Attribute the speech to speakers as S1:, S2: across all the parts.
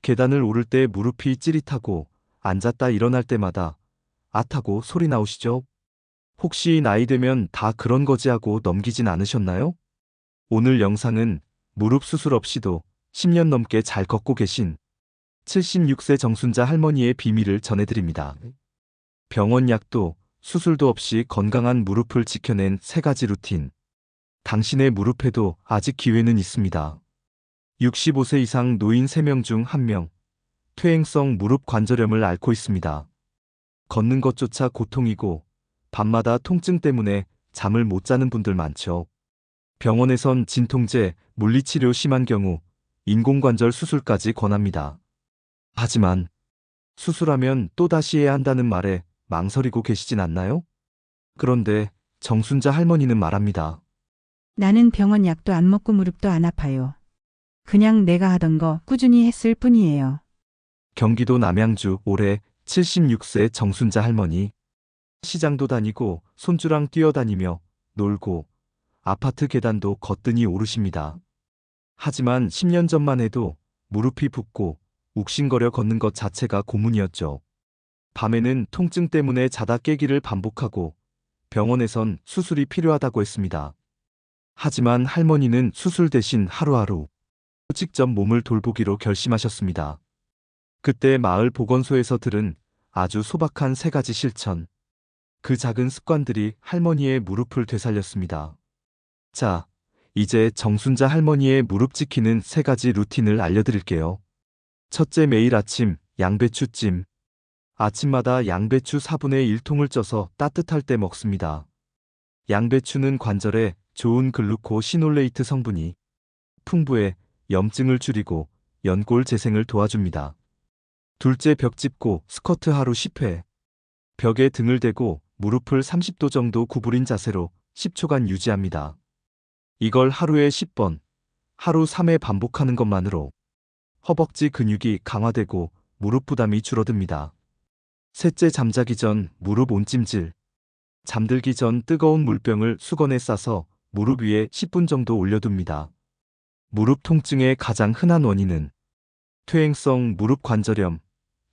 S1: 계단을 오를 때 무릎이 찌릿하고 앉았다 일어날 때마다 아타고 소리 나오시죠? 혹시 나이 되면 다 그런 거지 하고 넘기진 않으셨나요? 오늘 영상은 무릎 수술 없이도 10년 넘게 잘 걷고 계신 76세 정순자 할머니의 비밀을 전해드립니다. 병원 약도 수술도 없이 건강한 무릎을 지켜낸 3가지 루틴. 당신의 무릎에도 아직 기회는 있습니다. 65세 이상 노인 3명 중 1명, 퇴행성 무릎 관절염을 앓고 있습니다. 걷는 것조차 고통이고 밤마다 통증 때문에 잠을 못 자는 분들 많죠. 병원에선 진통제, 물리치료 심한 경우 인공관절 수술까지 권합니다. 하지만 수술하면 또다시 해야 한다는 말에 망설이고 계시진 않나요? 그런데 정순자 할머니는 말합니다.
S2: 나는 병원 약도 안 먹고 무릎도 안 아파요. 그냥 내가 하던 거 꾸준히 했을 뿐이에요.
S1: 경기도 남양주 올해 76세 정순자 할머니. 시장도 다니고 손주랑 뛰어다니며 놀고 아파트 계단도 거뜬히 오르십니다. 하지만 10년 전만 해도 무릎이 붓고 욱신거려 걷는 것 자체가 고문이었죠. 밤에는 통증 때문에 자다 깨기를 반복하고 병원에선 수술이 필요하다고 했습니다. 하지만 할머니는 수술 대신 하루하루 직접 몸을 돌보기로 결심하셨습니다. 그때 마을 보건소에서 들은 아주 소박한 3가지 실천. 그 작은 습관들이 할머니의 무릎을 되살렸습니다. 자, 이제 정순자 할머니의 무릎 지키는 3가지 루틴을 알려드릴게요. 첫째, 매일 아침 양배추찜. 아침마다 양배추 4분의 1통을 쪄서 따뜻할 때 먹습니다. 양배추는 관절에 좋은 글루코시놀레이트 성분이 풍부해 염증을 줄이고 연골 재생을 도와줍니다. 둘째, 벽 짚고 스쿼트 하루 10회. 벽에 등을 대고 무릎을 30도 정도 구부린 자세로 10초간 유지합니다. 이걸 하루에 10번, 하루 3회 반복하는 것만으로 허벅지 근육이 강화되고 무릎 부담이 줄어듭니다. 셋째, 잠자기 전 무릎 온찜질. 잠들기 전 뜨거운 물병을 수건에 싸서 무릎 위에 10분 정도 올려둡니다. 무릎 통증의 가장 흔한 원인은 퇴행성 무릎 관절염,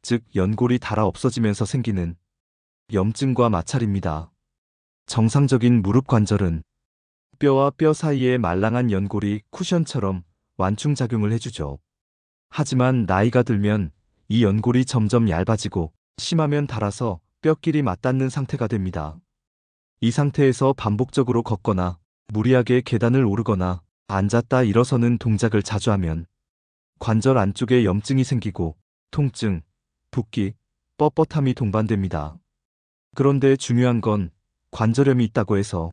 S1: 즉 연골이 닳아 없어지면서 생기는 염증과 마찰입니다. 정상적인 무릎 관절은 뼈와 뼈 사이의 말랑한 연골이 쿠션처럼 완충작용을 해주죠. 하지만 나이가 들면 이 연골이 점점 얇아지고 심하면 닳아서 뼈끼리 맞닿는 상태가 됩니다. 이 상태에서 반복적으로 걷거나 무리하게 계단을 오르거나 앉았다 일어서는 동작을 자주 하면 관절 안쪽에 염증이 생기고 통증, 붓기, 뻣뻣함이 동반됩니다. 그런데 중요한 건 관절염이 있다고 해서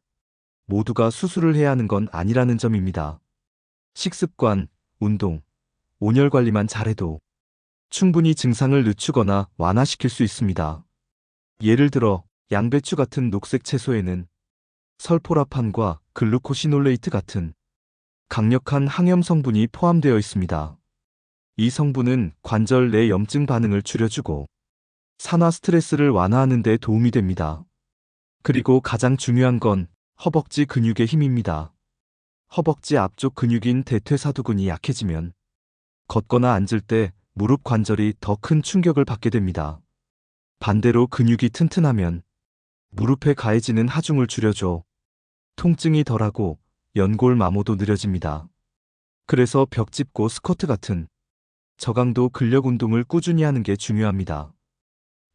S1: 모두가 수술을 해야 하는 건 아니라는 점입니다. 식습관, 운동, 온열 관리만 잘해도 충분히 증상을 늦추거나 완화시킬 수 있습니다. 예를 들어 양배추 같은 녹색 채소에는 설포라판과 글루코시놀레이트 같은 강력한 항염 성분이 포함되어 있습니다. 이 성분은 관절 내 염증 반응을 줄여주고 산화 스트레스를 완화하는 데 도움이 됩니다. 그리고 가장 중요한 건 허벅지 근육의 힘입니다. 허벅지 앞쪽 근육인 대퇴사두근이 약해지면 걷거나 앉을 때 무릎 관절이 더 큰 충격을 받게 됩니다. 반대로 근육이 튼튼하면 무릎에 가해지는 하중을 줄여줘 통증이 덜하고 연골 마모도 느려집니다. 그래서 벽 짚고 스쿼트 같은 저강도 근력 운동을 꾸준히 하는 게 중요합니다.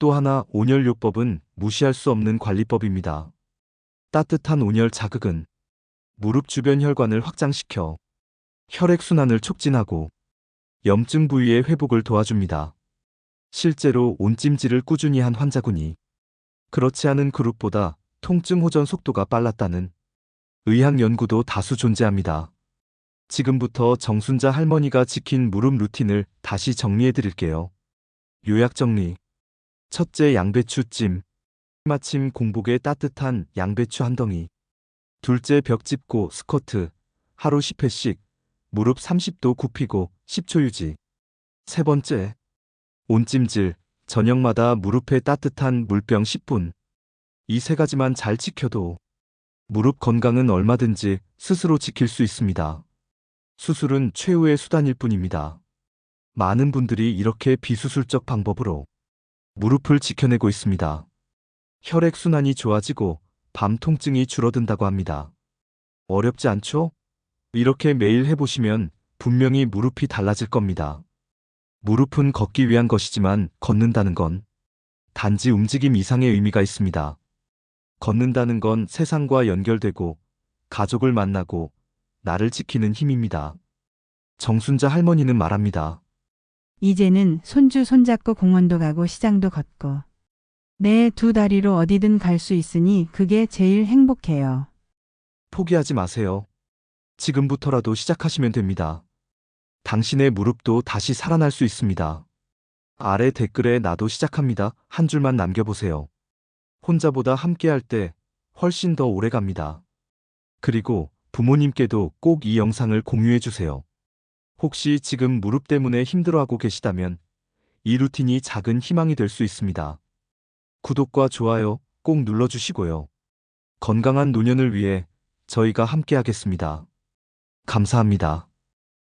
S1: 또 하나, 온열요법은 무시할 수 없는 관리법입니다. 따뜻한 온열 자극은 무릎 주변 혈관을 확장시켜 혈액순환을 촉진하고 염증 부위의 회복을 도와줍니다. 실제로 온찜질을 꾸준히 한 환자군이 그렇지 않은 그룹보다 통증 호전 속도가 빨랐다는 의학 연구도 다수 존재합니다. 지금부터 정순자 할머니가 지킨 무릎 루틴을 다시 정리해 드릴게요. 요약 정리. 첫째, 양배추찜. 마침 공복에 따뜻한 양배추 한 덩이. 둘째, 벽 짚고 스쿼트. 하루 10회씩. 무릎 30도 굽히고 10초 유지. 세 번째, 온찜질. 저녁마다 무릎에 따뜻한 물병 10분. 이 3가지만 잘 지켜도 무릎 건강은 얼마든지 스스로 지킬 수 있습니다. 수술은 최후의 수단일 뿐입니다. 많은 분들이 이렇게 비수술적 방법으로 무릎을 지켜내고 있습니다. 혈액순환이 좋아지고 밤 통증이 줄어든다고 합니다. 어렵지 않죠? 이렇게 매일 해보시면 분명히 무릎이 달라질 겁니다. 무릎은 걷기 위한 것이지만 걷는다는 건 단지 움직임 이상의 의미가 있습니다. 걷는다는 건 세상과 연결되고 가족을 만나고 나를 지키는 힘입니다. 정순자 할머니는 말합니다.
S2: 이제는 손주 손잡고 공원도 가고 시장도 걷고 내 두 다리로 어디든 갈 수 있으니 그게 제일 행복해요.
S1: 포기하지 마세요. 지금부터라도 시작하시면 됩니다. 당신의 무릎도 다시 살아날 수 있습니다. 아래 댓글에 나도 시작합니다. 한 줄만 남겨보세요. 혼자보다 함께할 때 훨씬 더 오래 갑니다. 그리고 부모님께도 꼭 이 영상을 공유해주세요. 혹시 지금 무릎 때문에 힘들어하고 계시다면 이 루틴이 작은 희망이 될 수 있습니다. 구독과 좋아요 꼭 눌러주시고요. 건강한 노년을 위해 저희가 함께하겠습니다. 감사합니다.